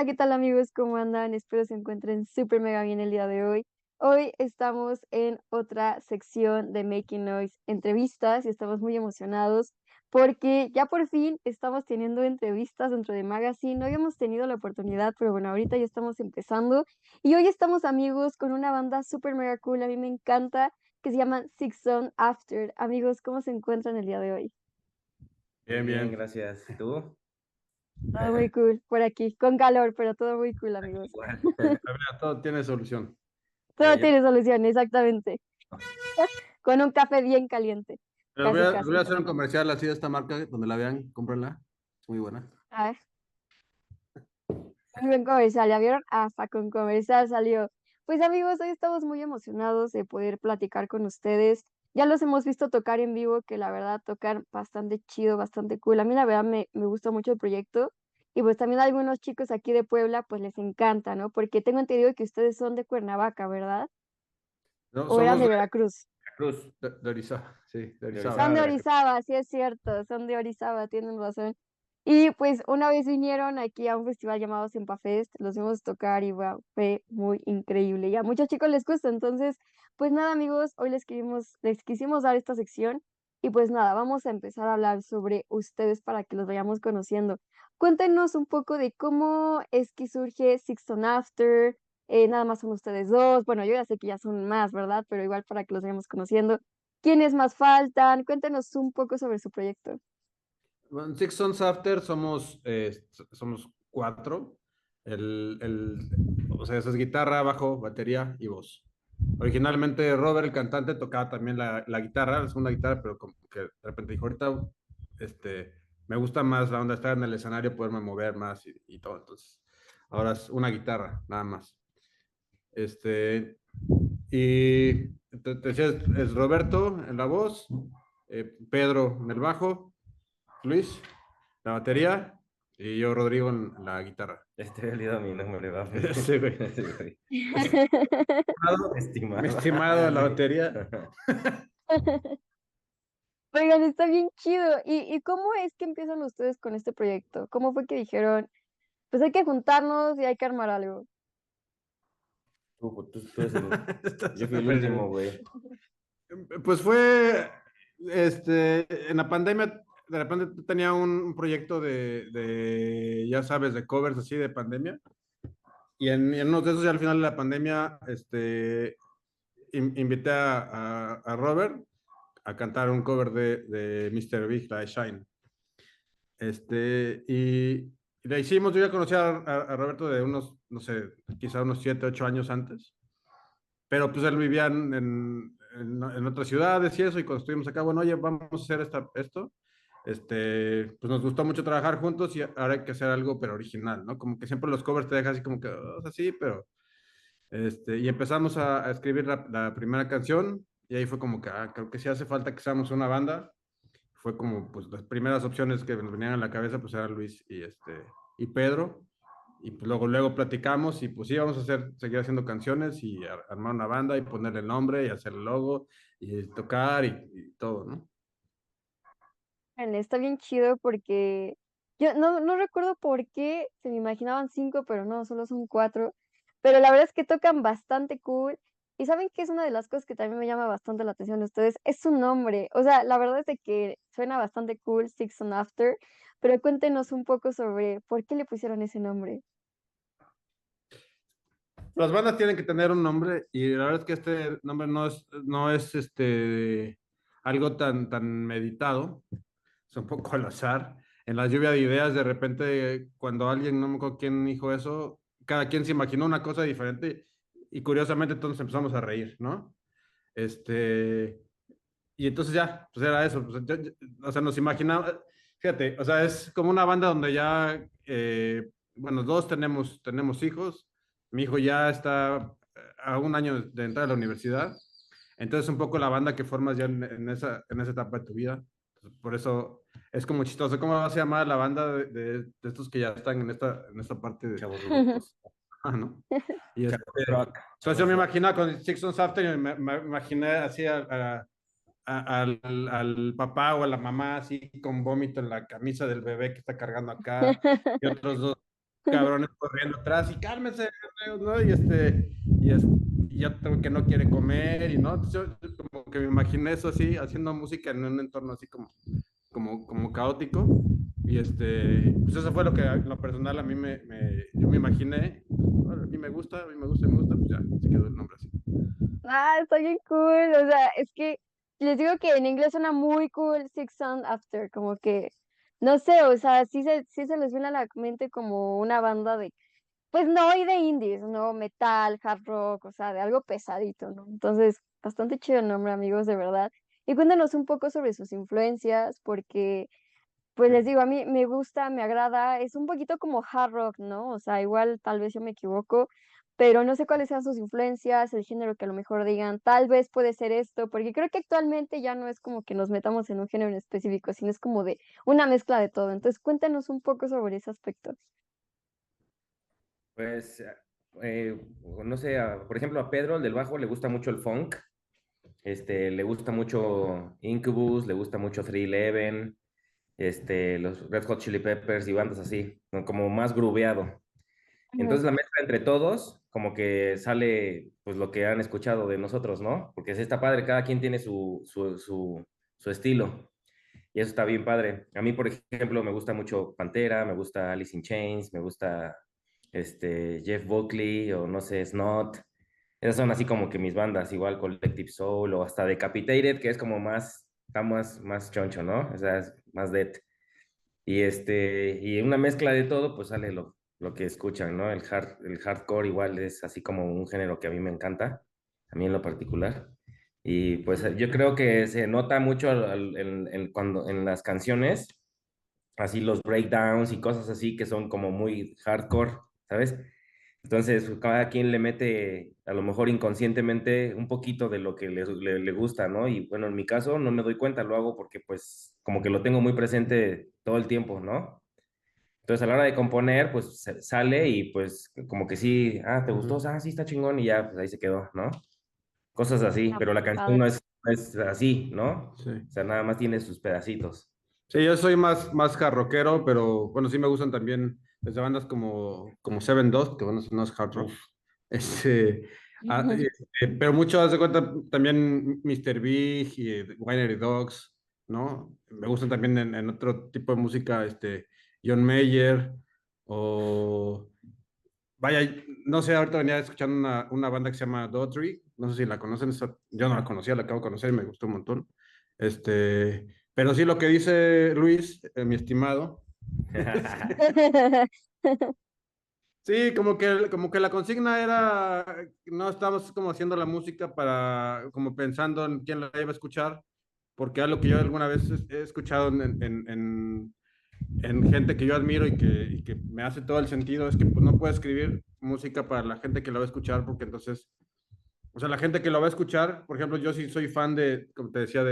Hola, ¿qué tal amigos? ¿Cómo andan? Espero se encuentren súper mega bien el día de hoy. Hoy estamos en otra sección de Making Noise entrevistas y estamos muy emocionados porque ya por fin estamos teniendo entrevistas dentro de Magazine. No habíamos tenido la oportunidad, pero bueno, ahorita ya estamos empezando y hoy estamos amigos con una banda súper mega cool. A mí me encanta que se llaman Six Son After. Amigos, ¿cómo se encuentran el día de hoy? Muy Bien, bien, bien. gracias. ¿Y tú? Todo muy cool por aquí, con calor, pero todo muy cool, amigos. Igual. A ver, todo tiene solución. Todo Yo tiene solución, exactamente. Con un café bien caliente, Pero casi, voy a casi. hacer un comercial así de esta marca, donde la vean, cómprenla. Es muy buena. A ver, muy buen comercial, ¿ya vieron? Hasta con comercial salió. Pues amigos, hoy estamos muy emocionados de poder platicar con ustedes. Ya los hemos visto tocar en vivo, que la verdad tocar bastante chido, bastante cool. A mí la verdad me gusta mucho el proyecto. Y pues también a algunos chicos aquí de Puebla, pues les encanta, ¿no? Porque tengo entendido que ustedes son de Cuernavaca, ¿verdad? No, ¿O eran somos de Veracruz? Cruz, de Orizaba, sí, de de Orizaba. Son Orizaba, de Veracruz. Orizaba, sí es cierto, son de Orizaba, tienen razón. Y pues una vez vinieron aquí a un festival llamado Sempafest, los vimos tocar y wow, fue muy increíble. Y a muchos chicos les gusta, entonces, pues nada amigos, hoy les quisimos dar esta sección y pues nada, vamos a empezar a hablar sobre ustedes para que los vayamos conociendo. Cuéntenos un poco de cómo es que surge Sixton After, nada más son ustedes dos, bueno, yo ya sé que ya son más, ¿verdad? Pero igual para que los vayamos conociendo. ¿Quiénes más faltan? Cuéntenos un poco sobre su proyecto. Bueno, Six Sons After somos cuatro. O sea, eso es guitarra, bajo, batería y voz. Originalmente Robert, el cantante, tocaba también la guitarra, la segunda guitarra, pero como que de repente dijo, ahorita me gusta más la onda de estar en el escenario, poderme mover más y todo. Entonces, ahora es una guitarra, nada más. Este, y te decía, es Roberto en la voz, Pedro en el bajo, Luis, la batería y yo, Rodrigo, en la guitarra. Este había olvidado mi nombre, va. Sí, güey. Sí, güey. Mi Estimado. estimado en la batería. Oigan, está bien chido. ¿Y cómo es que empiezan ustedes con este proyecto? ¿Cómo fue que dijeron, pues hay que juntarnos y hay que armar algo? Tú eres el... Está Yo fui súper el último, feliz. güey. Pues fue, en la pandemia, de repente tenía un proyecto ya sabes, de covers así de pandemia. Y en uno de esos, ya al final de la pandemia, invité a Robert a cantar un cover de Mr. Big, la de Shine. Y la hicimos, yo ya conocía a Roberto de unos, no sé, quizá unos 7, 8 años antes, pero pues él vivía en otras ciudades y eso, y cuando estuvimos acá, bueno, oye, vamos a hacer esto. Pues nos gustó mucho trabajar juntos y ahora hay que hacer algo, pero original, ¿no? Como que siempre los covers te dejan así como que, así, pero, y empezamos a escribir la primera canción, y ahí fue como que, creo que sí hace falta que seamos una banda. Fue como, pues, las primeras opciones que nos venían a la cabeza, pues, eran Luis y Pedro. Y pues luego platicamos y pues sí, vamos a seguir haciendo canciones y armar una banda y ponerle el nombre y hacer el logo y tocar y todo, ¿no? Está bien chido porque yo no recuerdo por qué se me imaginaban cinco, pero no, solo son cuatro. Pero la verdad es que tocan bastante cool. Y saben que es una de las cosas que también me llama bastante la atención de ustedes, es su nombre. O sea, la verdad es de que suena bastante cool, Six and After, pero cuéntenos un poco sobre por qué le pusieron ese nombre. Las bandas tienen que tener un nombre y la verdad es que este nombre no es algo tan meditado, es un poco al azar. En la lluvia de ideas, de repente, cuando alguien, no me acuerdo quién dijo eso, cada quien se imaginó una cosa diferente y curiosamente todos empezamos a reír, ¿no? Este, y entonces ya, pues era eso, pues, o sea, nos imaginamos, fíjate, o sea, es como una banda donde ya, bueno, dos tenemos hijos, mi hijo ya está a un año de entrar a la universidad, entonces un poco la banda que formas ya en esa etapa de tu vida, por eso es como chistoso, ¿cómo vas a llamar la banda de estos que ya están en esta parte de, Chavos rucos. ¿no? Y Chavos rock. entonces yo Chavos me rock. imaginaba con Six Sons After, me imaginé así al papá o a la mamá así con vómito en la camisa del bebé que está cargando acá y otros dos. cabrones corriendo atrás y cálmense, ¿no? Y ya tengo que no quiere comer y no. Entonces yo como que me imaginé eso así, haciendo música en un entorno así como caótico. Pues eso fue lo que en lo personal a mí yo me imaginé. A mí me gusta, a mí me gusta, me gusta, pues ya se quedó el nombre así. Ah, está bien cool. O sea, es que les digo que en inglés suena muy cool Six Sound After, como que, no sé, o sea, sí se les viene a la mente como una banda de, pues no, y de indies, ¿no? Metal, hard rock, o sea, de algo pesadito, ¿no? Entonces, bastante chido el nombre, amigos, de verdad. Y cuéntanos un poco sobre sus influencias, porque pues les digo, a mí me gusta, me agrada, es un poquito como hard rock, ¿no? O sea, igual tal vez yo me equivoco, pero no sé cuáles sean sus influencias, el género que a lo mejor digan, tal vez puede ser esto, porque creo que actualmente ya no es como que nos metamos en un género en específico, sino es como de una mezcla de todo. Entonces, cuéntanos un poco sobre ese aspecto. Pues, eh, no sé, por ejemplo, a Pedro, el del bajo, le gusta mucho el funk. Le gusta mucho Incubus, le gusta mucho 311, los Red Hot Chili Peppers y bandas así, ¿no? Como más grooveado. Ujú. Entonces la mezcla entre todos, como que sale pues lo que han escuchado de nosotros, ¿no? Porque sí está padre, cada quien tiene su estilo y eso está bien padre. A mí, por ejemplo, me gusta mucho Pantera, me gusta Alice in Chains, me gusta Jeff Buckley o no sé, Snot. Esas son así como que mis bandas, igual Collective Soul o hasta Decapitated, que es como más, está más choncho, ¿no? O sea, es más dead. Y una mezcla de todo, pues sale lo que escuchan, ¿no? El hardcore igual es así como un género que a mí me encanta, a mí en lo particular. Y pues yo creo que se nota mucho cuando, en las canciones, así los breakdowns y cosas así que son como muy hardcore, ¿sabes? Entonces, cada quien le mete, a lo mejor inconscientemente, un poquito de lo que le gusta, ¿no? Y bueno, en mi caso no me doy cuenta, lo hago porque pues como que lo tengo muy presente todo el tiempo, ¿no? Entonces, a la hora de componer, pues sale y pues como que sí, ¿te gustó? Ujú. Ah, sí, está chingón y ya, pues ahí se quedó, ¿no? Cosas así, Ah, pero la canción padre. no es así, ¿no? Sí. O sea, nada más tiene sus pedacitos. Sí, yo soy más rockero, pero bueno, sí me gustan también desde bandas como Seven Dust, que bueno, no es hard rock. Uf. Este, pero mucho, haz de cuenta, también Mr. Big y Winery Dogs, ¿no? Me gustan también en otro tipo de música, John Mayer, o vaya, no sé, ahorita venía escuchando una banda que se llama Daughtry, no sé si la conocen, yo no la conocía, la acabo de conocer y me gustó un montón. Pero sí lo que dice Luis, mi estimado, sí, como que la consigna era, no estamos como haciendo la música como pensando en quién la iba a escuchar, porque algo que yo alguna vez he escuchado en gente que yo admiro y que me hace todo el sentido, es que pues no puedo escribir música para la gente que la va a escuchar, porque entonces, o sea, la gente que lo va a escuchar, por ejemplo, yo sí soy fan como te decía,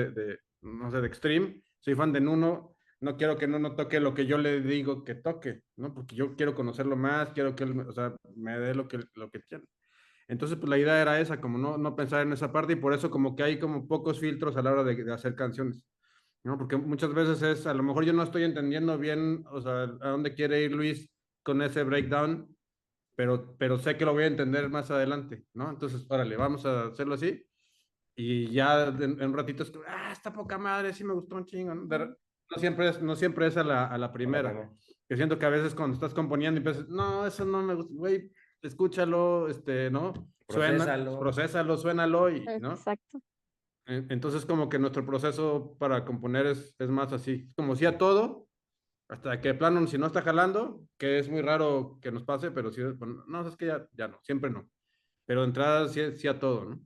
no sé, de Extreme, soy fan de Nuno, no quiero que Nuno toque lo que yo le digo que toque, ¿no? Porque yo quiero conocerlo más, quiero que él, o sea, me dé lo que tiene. Entonces, pues la idea era esa, como no pensar en esa parte y por eso como que hay como pocos filtros a la hora de hacer canciones, ¿no? Porque muchas veces a lo mejor yo no estoy entendiendo bien, o sea, a dónde quiere ir Luis con ese breakdown, pero sé que lo voy a entender más adelante, ¿no? Entonces, órale, vamos a hacerlo así y ya en un ratito es como, está poca madre, sí me gustó un chingo, ¿no? No siempre es a la A la primera, primera. que siento que a veces cuando estás componiendo y piensas, no, eso no me gusta, güey, escúchalo, ¿no? Procésalo. Procésalo, suénalo y, ¿no? Exacto. Entonces como que nuestro proceso para componer es más así, como si a todo, hasta que de plano, si no está jalando, que es muy raro que nos pase, pero sí, bueno, no, es que ya no, siempre no. Pero de entrada sí a todo, ¿no?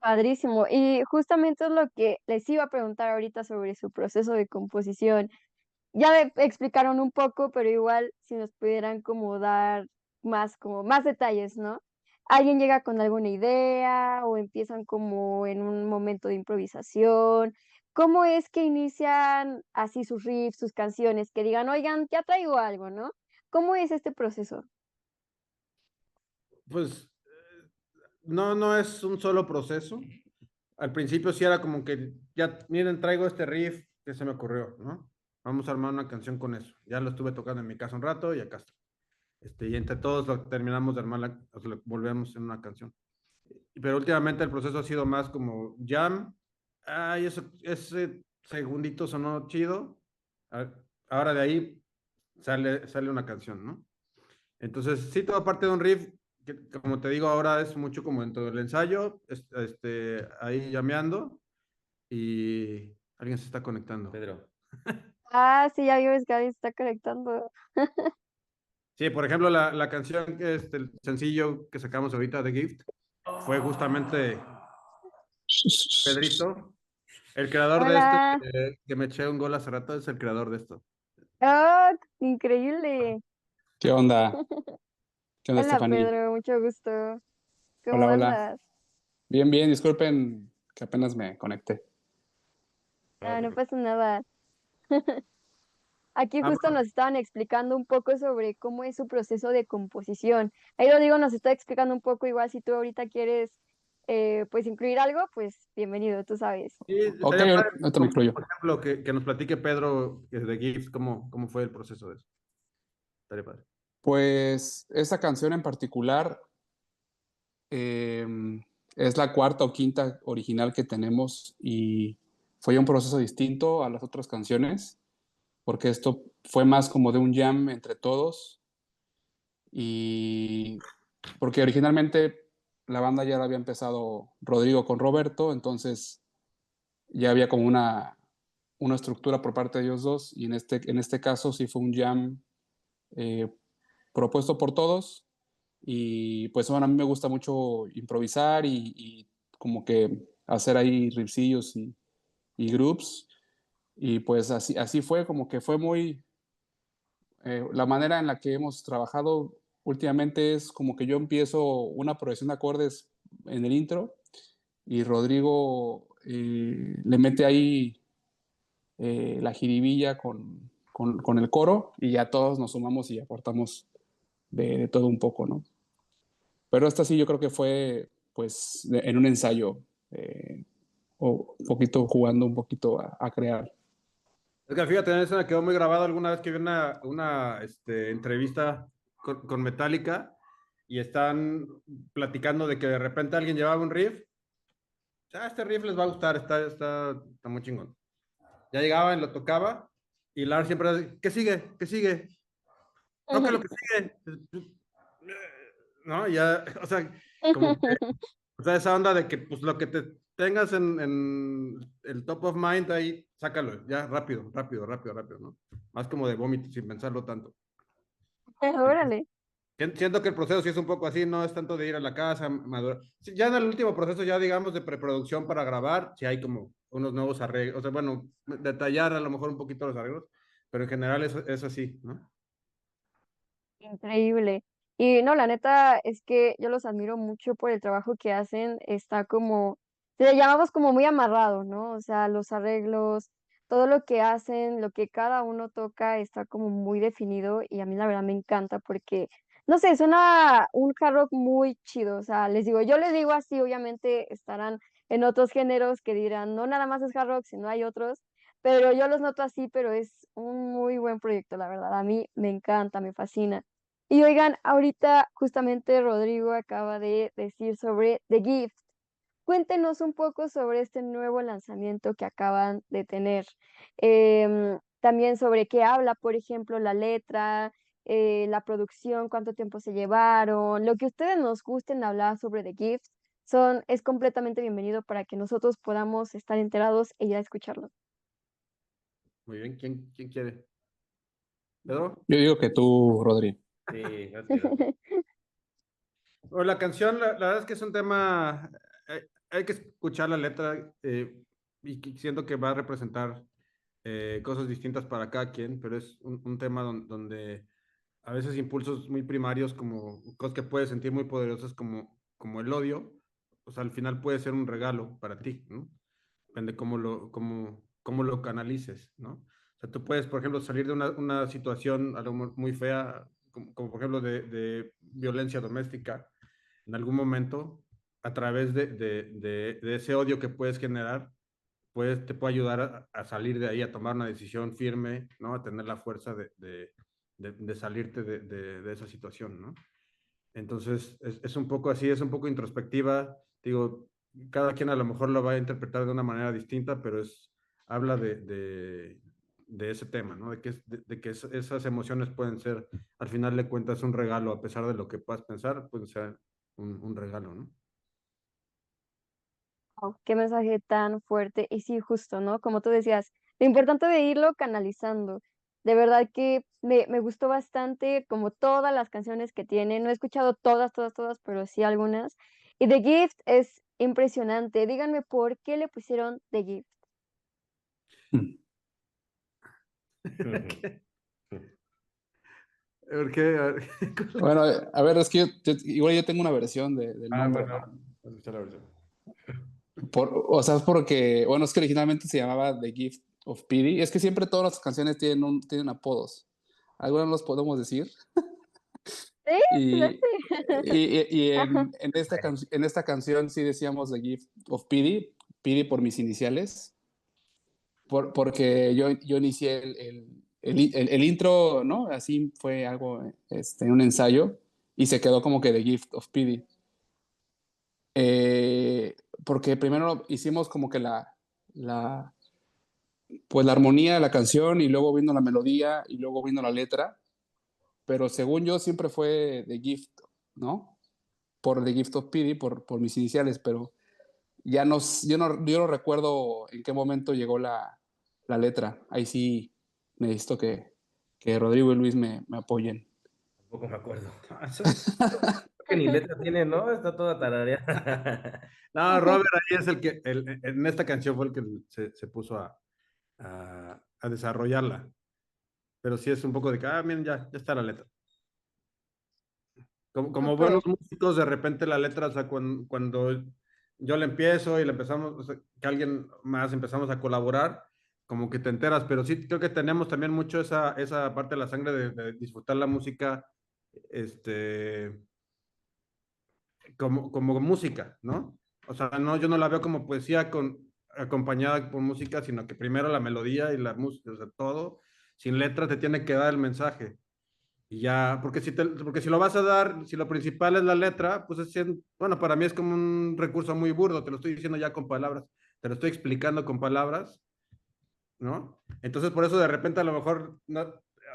Padrísimo. Y justamente es lo que les iba a preguntar ahorita sobre su proceso de composición. Ya me explicaron un poco, pero igual si nos pudieran como dar más, como más detalles, ¿no? ¿Alguien llega con alguna idea o empiezan como en un momento de improvisación? ¿Cómo es que inician así sus riffs, sus canciones, que digan, oigan, ya traigo algo, ¿no? ¿Cómo es este proceso? Pues no es un solo proceso. Al principio sí era como que, ya, miren, traigo este riff que se me ocurrió, ¿no? Vamos a armar una canción con eso. Ya lo estuve tocando en mi casa un rato y acá está. y entre todos lo terminamos de armar, o sea, lo volvemos en una canción. Pero últimamente el proceso ha sido más como jam, ay, ese segundito sonó chido, a- ahora de ahí sale una canción, ¿no? Entonces, sí, todo parte de un riff, que como te digo, ahora es mucho como dentro del ensayo, ahí llameando y alguien se está conectando. Pedro. Ah, sí, ya vimos que alguien está conectando. Sí, por ejemplo, la canción, el sencillo que sacamos ahorita de Gift, fue justamente Pedrito, el creador de esto, Hola. que me eché un gol hace rato, es el creador de esto. Oh, increíble. ¿Qué onda? ¿Qué onda, Hola, Stephanie? Pedro, mucho gusto. ¿Cómo Hola, hola. andas? Bien, bien, disculpen que apenas me conecté. Ah, no pasa nada. Aquí Ah, justo nos estaban explicando un poco sobre cómo es su proceso de composición. Ahí Rodrigo nos está explicando un poco, igual si tú ahorita quieres pues incluir algo, pues bienvenido, tú sabes. sí, Ok, estaría padre, ahorita me incluyo. por ejemplo, que nos platique Pedro de Gift, cómo fue el proceso de eso. Estaría padre. Pues esa canción en particular es la cuarta o quinta original que tenemos y fue un proceso distinto a las otras canciones, porque esto fue más como de un jam entre todos y porque originalmente la banda ya la había empezado Rodrigo con Roberto, entonces ya había como una estructura por parte de ellos dos y en este caso sí fue un jam eh, propuesto por todos y pues bueno, a mí me gusta mucho improvisar y como que hacer ahí riffsillos y groups y pues así fue, como que fue muy, la manera en la que hemos trabajado últimamente es como que yo empiezo una progresión de acordes en el intro y Rodrigo le mete ahí la jiribilla con el coro y ya todos nos sumamos y aportamos de todo un poco, ¿no? Pero esta sí yo creo que fue pues en un ensayo o un poquito jugando un poquito a crear. Es que fíjate, eso me quedó muy grabado alguna vez que vi entrevista con Metallica y están platicando de que de repente alguien llevaba un riff. Este riff les va a gustar, está muy chingón. Ya llegaba y lo tocaba y Lars siempre decía, ¿qué sigue? ¿Qué sigue? Toca lo que sigue. ¿No? Ya, o sea, como que, o sea, esa onda de que pues lo que te tengas en el top of mind ahí, sácalo, ya, rápido, rápido, rápido, rápido, ¿no? Más como de vómito, sin pensarlo tanto. Órale. Siento que el proceso sí es un poco así, no es tanto de ir a la casa, madurar. Sí, ya en el último proceso, ya digamos de preproducción para grabar, sí hay como unos nuevos arreglos, o sea, bueno, detallar a lo mejor un poquito los arreglos, pero en general es así, ¿no? Increíble. Y no, la neta es que yo los admiro mucho por el trabajo que hacen. Está como, le llamamos como muy amarrado, ¿no? O sea, los arreglos, todo lo que hacen, lo que cada uno toca está como muy definido y a mí la verdad me encanta porque, no sé, suena un hard rock muy chido. O sea, les digo, yo les digo así, obviamente estarán en otros géneros que dirán, no nada más es hard rock, sino hay otros. Pero yo los noto así, pero es un muy buen proyecto, la verdad. A mí me encanta, me fascina. Y oigan, ahorita justamente Rodrigo acaba de decir sobre The Gift. Cuéntenos un poco sobre este nuevo lanzamiento que acaban de tener. También sobre qué habla, por ejemplo, la letra, la producción, cuánto tiempo se llevaron, lo que ustedes nos gusten hablar sobre The Gift es completamente bienvenido para que nosotros podamos estar enterados e ir a escucharlo. Muy bien, ¿quién quiere? ¿Pedro? Yo digo que tú, Rodri. Sí, date. Bueno, la canción, la verdad es que es un tema, hay que escuchar la letra y siento que va a representar cosas distintas para cada quien, pero es un tema donde a veces impulsos muy primarios, como cosas que puedes sentir muy poderosas como el odio, o sea, al final puede ser un regalo para ti, ¿no? Depende cómo lo canalices, ¿no? O sea, tú puedes, por ejemplo, salir de una situación a lo mejor muy fea, como por ejemplo de violencia doméstica, en algún momento, a través de ese odio que puedes generar, te puede ayudar a salir de ahí, a tomar una decisión firme, ¿no? A tener la fuerza de salirte de esa situación, ¿no? Entonces, es un poco así, es un poco introspectiva. Digo, cada quien a lo mejor lo va a interpretar de una manera distinta, pero habla de ese tema, ¿no? De que esas emociones pueden ser, al final de cuentas, un regalo, a pesar de lo que puedas pensar, puede ser un regalo, ¿no? Wow, qué mensaje tan fuerte. Y sí, justo, ¿no? Como tú decías, lo importante de irlo canalizando. De verdad que me gustó bastante, como todas las canciones que tiene. No he escuchado todas, todas, todas, pero sí algunas. Y The Gift es impresionante. Díganme por qué le pusieron The Gift. ¿Por qué? A ver, Bueno, a ver, es que igual yo tengo una versión del nombre, bueno, ¿no? vamos a escuchar la versión. O sea, es porque, bueno, es que originalmente se llamaba The Gift of Pity. Es que siempre todas las canciones tienen apodos. Algunos los podemos decir. Sí, Y, y Ajá. en esta canción sí decíamos The Gift of Pity, Pity por mis iniciales, porque yo inicié el intro, ¿no? Así fue algo, un ensayo, y se quedó como que The Gift of Pity. Porque primero hicimos como que pues la armonía de la canción y luego vino la melodía y luego vino la letra, pero según yo siempre fue The Gift, ¿no? Por The Gift of Pity, por mis iniciales, pero ya no, yo no recuerdo en qué momento llegó la letra. Ahí sí necesito que Rodrigo y Luis me apoyen. Tampoco me acuerdo. Creo que ni letra tiene, ¿no? Está toda tarareada. No, Robert ahí es el que, en esta canción fue el que se puso a desarrollarla. Pero sí es un poco de que, miren, ya está la letra. Como buenos Súper. músicos, de repente la letra, o sea, cuando yo le empiezo y le empezamos, o sea, que alguien más empezamos a colaborar, como que te enteras, pero sí creo que tenemos también mucho esa parte de la sangre de disfrutar la música, este, como música, ¿no? O sea, no, yo no la veo como poesía acompañada por música, sino que primero la melodía y la música, o sea, todo, sin letra te tiene que dar el mensaje. Y ya, porque si lo vas a dar, si lo principal es la letra, pues bueno, para mí es como un recurso muy burdo, te lo estoy diciendo ya con palabras, te lo estoy explicando con palabras, ¿no? Entonces, por eso de repente a lo mejor, no,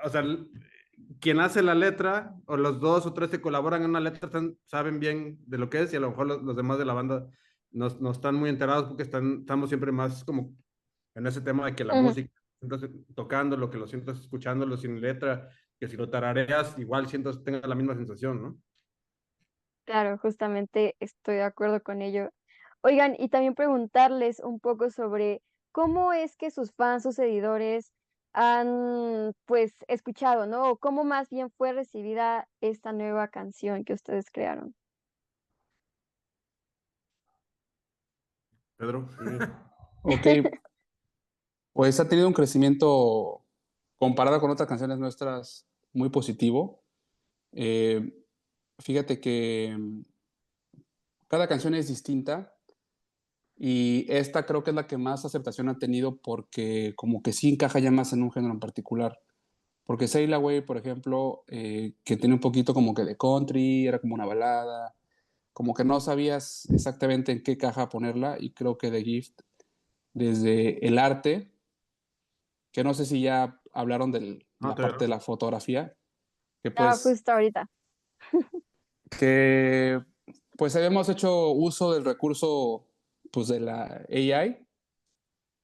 o sea, quien hace la letra, o los dos o tres que colaboran en una letra, saben bien de lo que es, y a lo mejor los demás de la banda no están muy enterados porque estamos siempre más como en ese tema de que la Ujú. música, entonces tocándolo, que lo sientas escuchándolo sin letra, que si lo tarareas, igual sientas, tengas la misma sensación, ¿no? Claro, justamente estoy de acuerdo con ello. Oigan, y también preguntarles un poco sobre cómo es que sus fans, sus seguidores han, pues, escuchado, ¿no? O cómo más bien fue recibida esta nueva canción que ustedes crearon. Pedro. Ok, pues ha tenido un crecimiento comparado con otras canciones nuestras muy positivo. Eh, Fíjate que cada canción es distinta y esta creo que es la que más aceptación ha tenido porque como que sí encaja ya más en un género en particular. Porque Sail Away, por ejemplo, que tiene un poquito como que de country, era como una balada, como que no sabías exactamente en qué caja ponerla y creo que The Gift, desde el arte, que no sé si ya hablaron de No, la te parte de la fotografía, que Ah, pues, justo ahorita. que pues habíamos hecho uso del recurso pues de la AI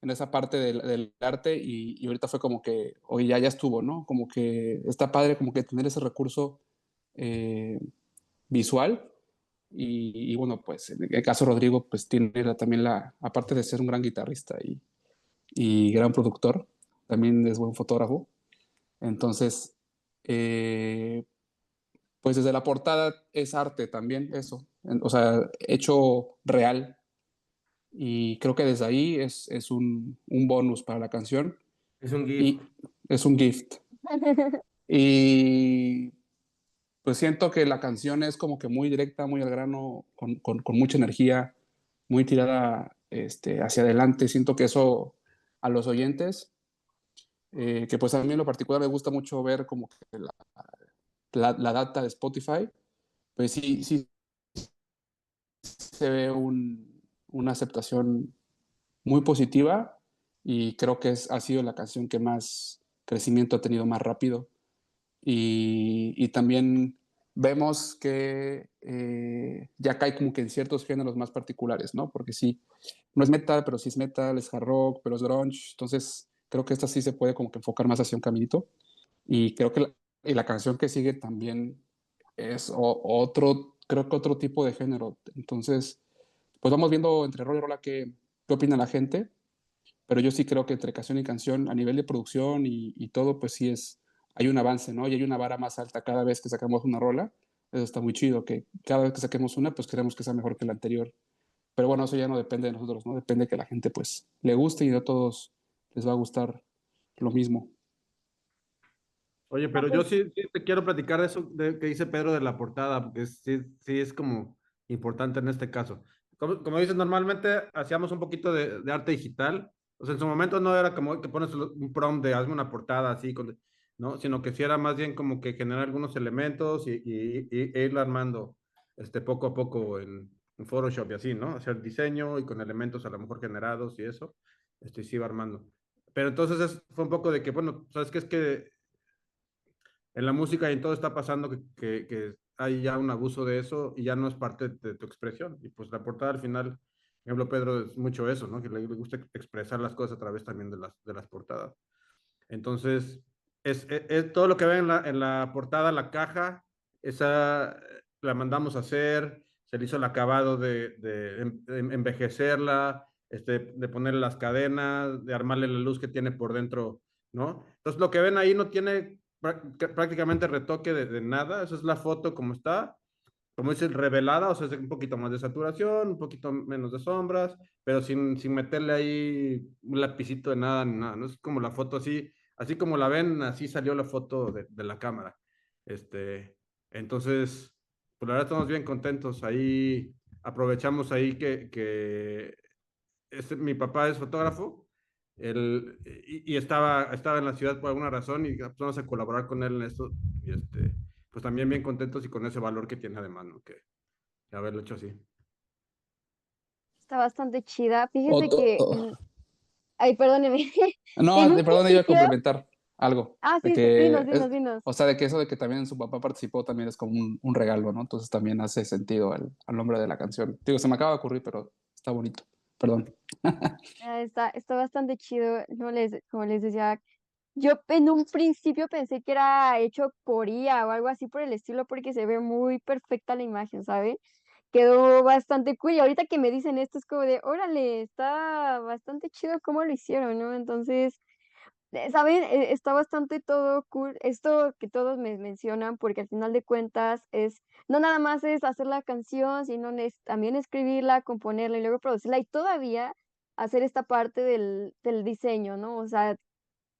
en esa parte del arte y ahorita fue como que, oye, ya estuvo, ¿no? Como que está padre como que tener ese recurso eh, visual y bueno, pues en el caso de Rodrigo, pues tiene también aparte de ser un gran guitarrista y gran productor, también es buen fotógrafo. Entonces, eh, pues desde la portada es arte también, eso. O sea, hecho real. Y creo que desde ahí es un bonus para la canción Es un GIF. y es un gift. Y pues siento que la canción es como que muy directa, muy al grano, con mucha energía, muy tirada hacia adelante. Siento que eso a los oyentes que pues a mí en lo particular me gusta mucho ver como que la data de Spotify, pues sí se ve una aceptación muy positiva y creo que ha sido la canción que más crecimiento ha tenido más rápido. Y también vemos que ya cae como que en ciertos géneros más particulares, ¿no? Porque sí, no es metal, pero sí es metal, es hard rock, pero es grunge. Entonces, creo que esta sí se puede como que enfocar más hacia un caminito. Y creo que la canción que sigue también es otro, creo que otro tipo de género. Entonces, pues vamos viendo entre rola y rola qué opina la gente, pero yo sí creo que entre canción y canción, a nivel de producción y todo, pues sí hay un avance, ¿no? Y hay una vara más alta cada vez que sacamos una rola. Eso está muy chido, que cada vez que saquemos una, pues queremos que sea mejor que la anterior. Pero bueno, eso ya no depende de nosotros, ¿no? Depende de que la gente, pues, le guste y no a todos les va a gustar lo mismo. Oye, No, pero yo pues sí te quiero platicar de eso que dice Pedro de la portada, porque sí es como importante en este caso. Como dices, normalmente hacíamos un poquito de arte digital. O sea, en su momento no era como que pones un prompt de hazme una portada así, ¿no? Sino que sí era más bien como que generar algunos elementos e irlo armando poco a poco en Photoshop y así, ¿no? Hacer diseño y con elementos a lo mejor generados y eso, sí iba armando. Pero entonces fue un poco de que, bueno, ¿sabes qué? Es que en la música y en todo está pasando que hay ya un abuso de eso y ya no es parte de tu expresión. Y pues la portada al final, por ejemplo, Pedro es mucho eso, ¿no? Que le gusta expresar las cosas a través también de las portadas. Entonces, es todo lo que ven en la portada, la caja, esa la mandamos a hacer, se le hizo el acabado de envejecerla, de ponerle las cadenas, de armarle la luz que tiene por dentro, ¿no? Entonces, lo que ven ahí no tiene prácticamente retoque de nada, esa es la foto como está, como dice, revelada, o sea, es un poquito más de saturación, un poquito menos de sombras, pero sin meterle ahí un lapicito de nada ni nada, ¿no? Es como la foto así, así como la ven, así salió la foto de la cámara. Entonces, pues la verdad estamos bien contentos. Ahí aprovechamos ahí que mi papá es fotógrafo y estaba en la ciudad por alguna razón y pues, vamos a colaborar con él en esto. Y pues también bien contentos y con ese valor que tiene además, ¿no? Que haberlo hecho así. está bastante chida. Fíjese Otro, que, ay, perdóneme, en no, un perdón, iba a principio, complementar algo, de sí, que dinos, dinos, dinos. o sea, de que eso de que también su papá participó también es como un regalo, ¿no? Entonces también hace sentido al nombre de la canción. Digo, se me acaba de ocurrir, pero está bonito. Perdón. Está bastante chido, no como les decía, yo en un principio pensé que era hecho por IA o algo así por el estilo porque se ve muy perfecta la imagen, ¿sabe? Quedó bastante cool y ahorita que me dicen esto es como de, órale, está bastante chido cómo lo hicieron, ¿no? Entonces, ¿saben? Está bastante todo cool. Esto que todos me mencionan, porque al final de cuentas no nada más es hacer la canción, sino es también escribirla, componerla y luego producirla y todavía hacer esta parte del diseño, ¿no? O sea,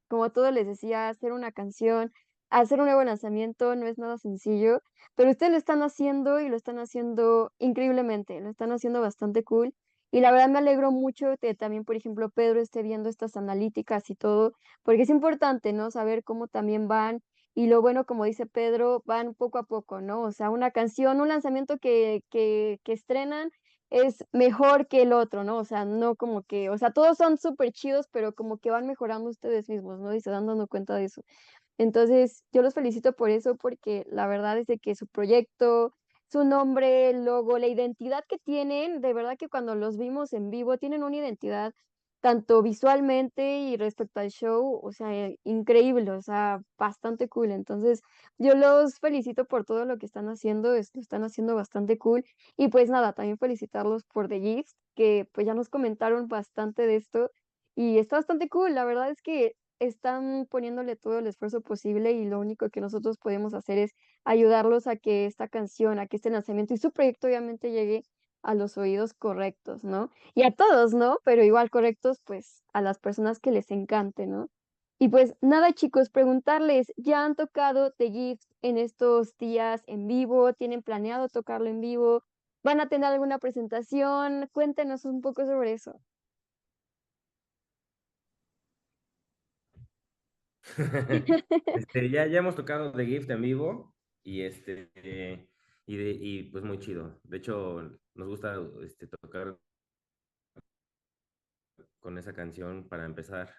como todo les decía, hacer una canción, hacer un nuevo lanzamiento no es nada sencillo, pero ustedes lo están haciendo y lo están haciendo increíblemente, lo están haciendo bastante cool. Y la verdad me alegro mucho que también, por ejemplo, Pedro esté viendo estas analíticas y todo, porque es importante, ¿no? Saber cómo también van. Y lo bueno, como dice Pedro, van poco a poco, ¿no? O sea, una canción, un lanzamiento que estrenan es mejor que el otro, ¿no? O sea, no como que, o sea, todos son súper chidos, pero como que van mejorando ustedes mismos, ¿no? Y se dan dando cuenta de eso. Entonces, yo los felicito por eso, porque la verdad es de que su proyecto, su nombre, el logo, la identidad que tienen, de verdad que cuando los vimos en vivo, tienen una identidad tanto visualmente y respecto al show, o sea, increíble, o sea, bastante cool. Entonces, yo los felicito por todo lo que están haciendo, lo están haciendo bastante cool. Y pues nada, también felicitarlos por The Gift, que pues ya nos comentaron bastante de esto y está bastante cool. La verdad es que están poniéndole todo el esfuerzo posible y lo único que nosotros podemos hacer es ayudarlos a que esta canción, a que este lanzamiento y su proyecto obviamente llegue a los oídos correctos, ¿no? Y a todos, ¿no? Pero igual correctos, pues, a las personas que les encante, ¿no? Y pues nada, chicos, preguntarles, ¿ya han tocado The Gift en estos días en vivo? ¿Tienen planeado tocarlo en vivo? ¿Van a tener alguna presentación? Cuéntenos un poco sobre eso. Ya hemos tocado The Gift en vivo y y pues muy chido. De hecho, nos gusta tocar con esa canción para empezar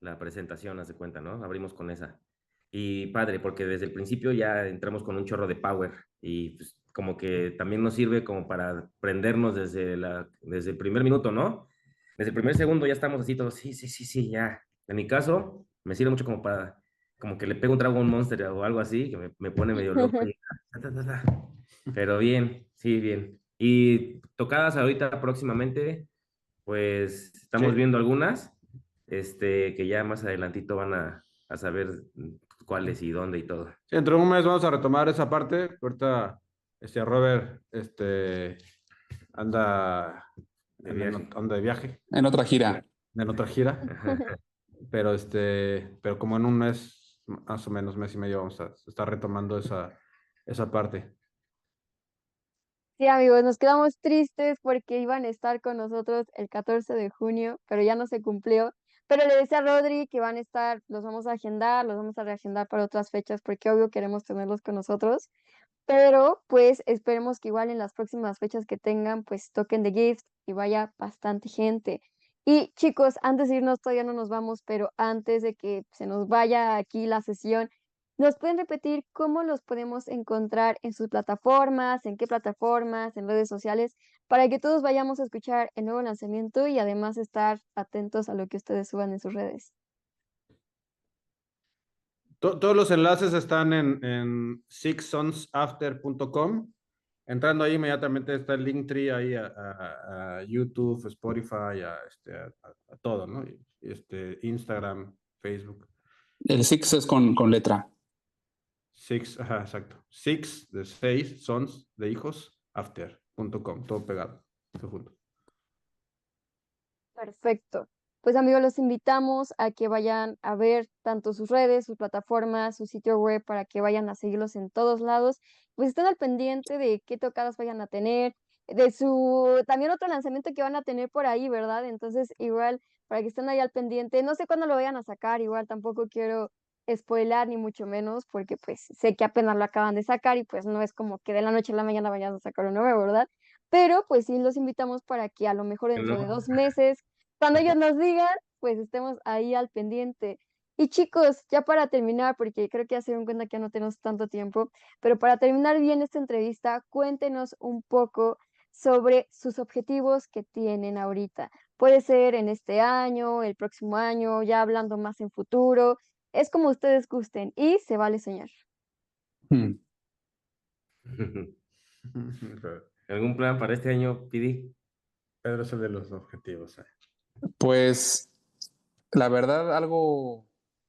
la presentación, haz de cuenta, ¿no? Abrimos con esa. Y padre, porque desde el principio ya entramos con un chorro de power y pues como que también nos sirve como para prendernos desde el primer minuto, ¿no? Desde el primer segundo ya estamos así todos, sí, sí, sí, sí, ya. En mi caso, me sirve mucho como que le pego un trago a un Monster o algo así, que me pone medio loco. Y, Pero bien, sí, bien. Y tocadas ahorita próximamente, pues estamos Sí, viendo algunas, que ya más adelantito van a saber cuáles y dónde y todo. sí, dentro de un mes vamos a retomar esa parte. Ahorita, Robert, anda, De viaje. anda de viaje, En otra gira. en otra gira, Ajá. pero pero como en un mes, más o menos, mes y medio, vamos a estar retomando esa parte. Sí, amigos, nos quedamos tristes porque iban a estar con nosotros el 14 de junio, pero ya no se cumplió. Pero le decía a Rodri que van a estar, los vamos a agendar, los vamos a reagendar para otras fechas, porque obvio queremos tenerlos con nosotros. Pero pues esperemos que igual en las próximas fechas que tengan, pues toquen The Gift y vaya bastante gente. Y chicos, antes de irnos, todavía no nos vamos, pero antes de que se nos vaya aquí la sesión, ¿nos pueden repetir cómo los podemos encontrar en sus plataformas, en qué plataformas, en redes sociales, para que todos vayamos a escuchar el nuevo lanzamiento y además estar atentos a lo que ustedes suban en sus redes? Todos los enlaces están en sixsonsafter.com. Entrando ahí inmediatamente está el Linktree ahí a YouTube, Spotify, a todo, ¿no? Instagram, Facebook. El Six es con letra. Ajá, exacto. Six de seis, sons de hijos, after.com, todo pegado, todo junto. Perfecto. Pues amigos, los invitamos a que vayan a ver tanto sus redes, sus plataformas, su sitio web, para que vayan a seguirlos en todos lados. Pues estén al pendiente de qué tocadas vayan a tener, de su también otro lanzamiento que van a tener por ahí, ¿verdad? Entonces, igual, para que estén ahí al pendiente. No sé cuándo lo vayan a sacar, igual tampoco quiero spoilar ni mucho menos, porque pues sé que apenas lo acaban de sacar y pues no es como que de la noche a la mañana vayan a sacar uno nuevo, ¿verdad? Pero pues sí los invitamos para que a lo mejor dentro de No. 2 meses, cuando ellos nos digan, pues estemos ahí al pendiente. Y chicos, ya para terminar, porque creo que ya se dieron cuenta que ya no tenemos tanto tiempo, pero para terminar bien esta entrevista, cuéntenos un poco sobre sus objetivos que tienen ahorita. Puede ser en este año, el próximo año, ya hablando más en futuro. Es como ustedes gusten y se vale soñar. Hmm. ¿Algún plan para este año, Pidi? Pedro es el de los objetivos. Pues la verdad,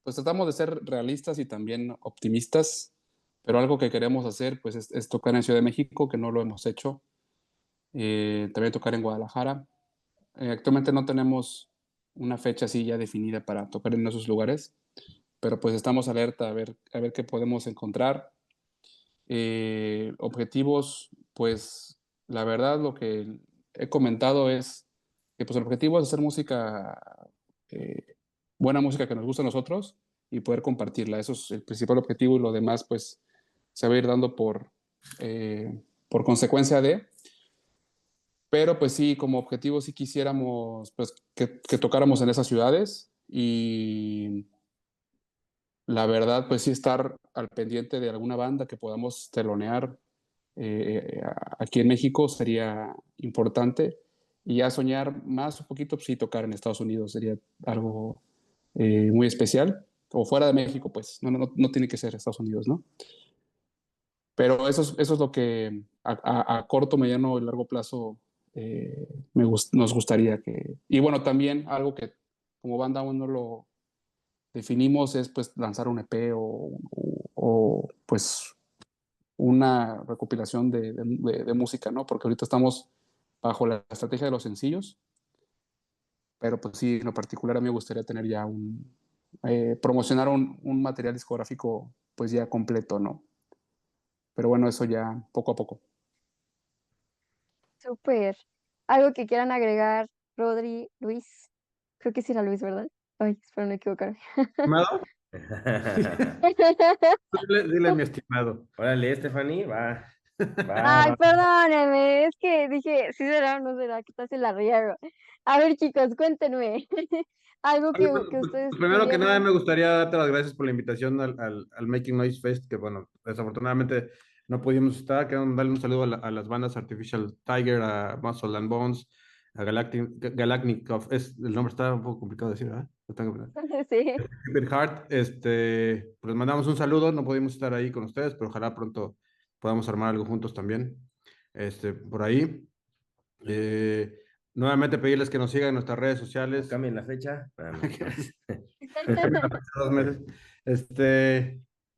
pues tratamos de ser realistas y también optimistas, pero algo que queremos hacer, pues es tocar en Ciudad de México, que no lo hemos hecho. También tocar en Guadalajara. Actualmente no tenemos una fecha así ya definida para tocar en esos lugares, pero pues estamos alerta a ver qué podemos encontrar. Objetivos, pues la verdad lo que he comentado es que pues el objetivo es hacer música, eh, buena música que nos gusta a nosotros y poder compartirla. Eso es el principal objetivo y lo demás pues se va a ir dando por consecuencia de, pero pues sí, como objetivo sí quisiéramos pues que tocáramos en esas ciudades y la verdad pues sí estar al pendiente de alguna banda que podamos telonear aquí en México sería importante y ya soñar más un poquito, pues sí, tocar en Estados Unidos sería algo muy especial, o fuera de México, pues no tiene que ser Estados Unidos, ¿no? Pero eso es lo que a corto, mediano y largo plazo nos gustaría que... Y bueno, también algo que como banda aún no lo definimos es pues lanzar un EP pues una recopilación de música, ¿no? Porque ahorita estamos bajo la estrategia de los sencillos, pero pues sí, en lo particular a mí me gustaría tener ya promocionar un material discográfico pues ya completo, ¿no? Pero bueno, eso ya poco a poco. Súper. ¿Algo que quieran agregar, Rodri, Luis? Creo que sí era Luis, ¿verdad? Ay, espero no equivocarme. ¿Estimado? Dile, mi estimado. Órale, Stephanie, va. Ay, Va. perdónenme, es que dije, si será o no será, ¿qué tal si la riego? A ver, chicos, cuéntenme. Algo Oye, que ustedes primero que nada, tuvieran. me gustaría darte las gracias por la invitación al Making Noise Fest, que bueno, desafortunadamente no pudimos estar. Quiero darle un saludo a las bandas Artificial Tiger, a Muscle and Bones, a Galactic, el nombre está un poco complicado de decir, ¿verdad? Lo tengo que Sí. Keep It Heart, pues les mandamos un saludo, no pudimos estar ahí con ustedes, pero ojalá pronto podamos armar algo juntos también, por ahí. Eh, Nuevamente pedirles que nos sigan en nuestras redes sociales. Cambien la fecha. Ah, no. Cambien la fecha 2 meses.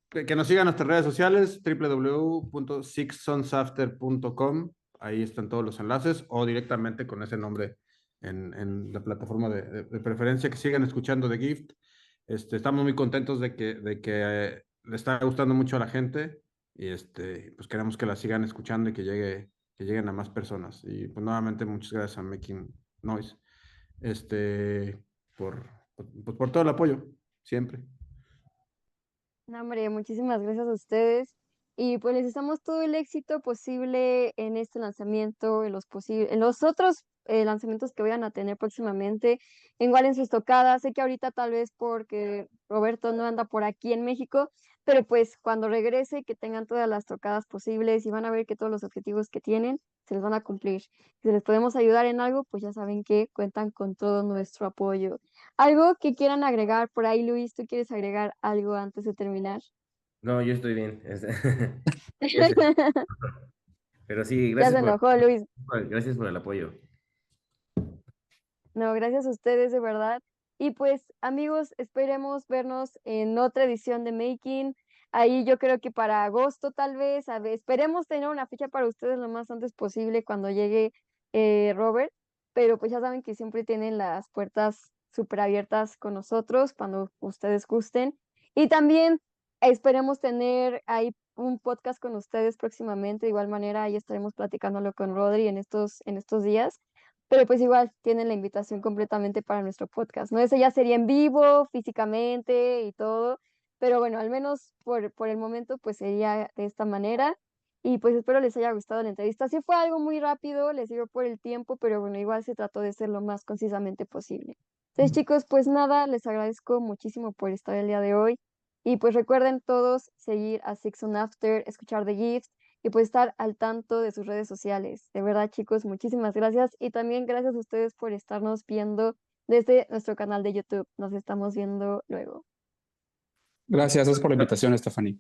Que nos sigan en nuestras redes sociales, www.sixsonsafter.com. Ahí están todos los enlaces o directamente con ese nombre en la plataforma de preferencia. Que sigan escuchando The Gift. Estamos muy contentos de que le está gustando mucho a la gente y pues queremos que la sigan escuchando y que lleguen a más personas. Y pues nuevamente muchas gracias a Making Noise por, por todo el apoyo, siempre. No, hombre, muchísimas gracias a ustedes. Y pues les deseamos todo el éxito posible en este lanzamiento, en los otros lanzamientos que vayan a tener próximamente, igual en sus tocadas. Sé que ahorita tal vez porque Roberto no anda por aquí en México, pero pues cuando regrese que tengan todas las tocadas posibles y van a ver que todos los objetivos que tienen se les van a cumplir. Si les podemos ayudar en algo, pues ya saben que cuentan con todo nuestro apoyo. Algo que quieran agregar por ahí, Luis, ¿tú quieres agregar algo antes de terminar? No, yo estoy bien. Ese- Pero sí, Ya se enojó, Luis. gracias por el apoyo. No, gracias a ustedes de verdad. Y pues, amigos, esperemos vernos en otra edición de Making. Ahí yo creo que para agosto tal vez, esperemos tener una fecha para ustedes lo más antes posible cuando llegue Robert, pero pues ya saben que siempre tienen las puertas súper abiertas con nosotros cuando ustedes gusten. Y también esperemos tener ahí un podcast con ustedes próximamente. De igual manera, ahí estaremos platicándolo con Rodri en estos días. Pero pues igual tienen la invitación completamente para nuestro podcast, ¿no? Ese ya sería en vivo, físicamente y todo, pero bueno, al menos por el momento pues sería de esta manera y pues espero les haya gustado la entrevista. Sí fue algo muy rápido, les digo por el tiempo, pero bueno, igual se trató de ser lo más concisamente posible. Entonces chicos, pues nada, les agradezco muchísimo por estar el día de hoy y pues recuerden todos seguir a Six on After, escuchar The Gift y pues estar al tanto de sus redes sociales. De verdad, chicos, muchísimas gracias y también gracias a ustedes por estarnos viendo desde nuestro canal de YouTube. Nos estamos viendo luego. Gracias por la invitación, Stephanie,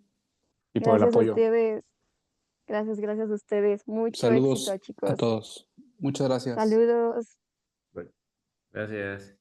y por el Gracias a apoyo. ustedes. Gracias a ustedes. Mucho éxito, Saludos a chicos. todos. Muchas gracias. Saludos. Bueno, gracias.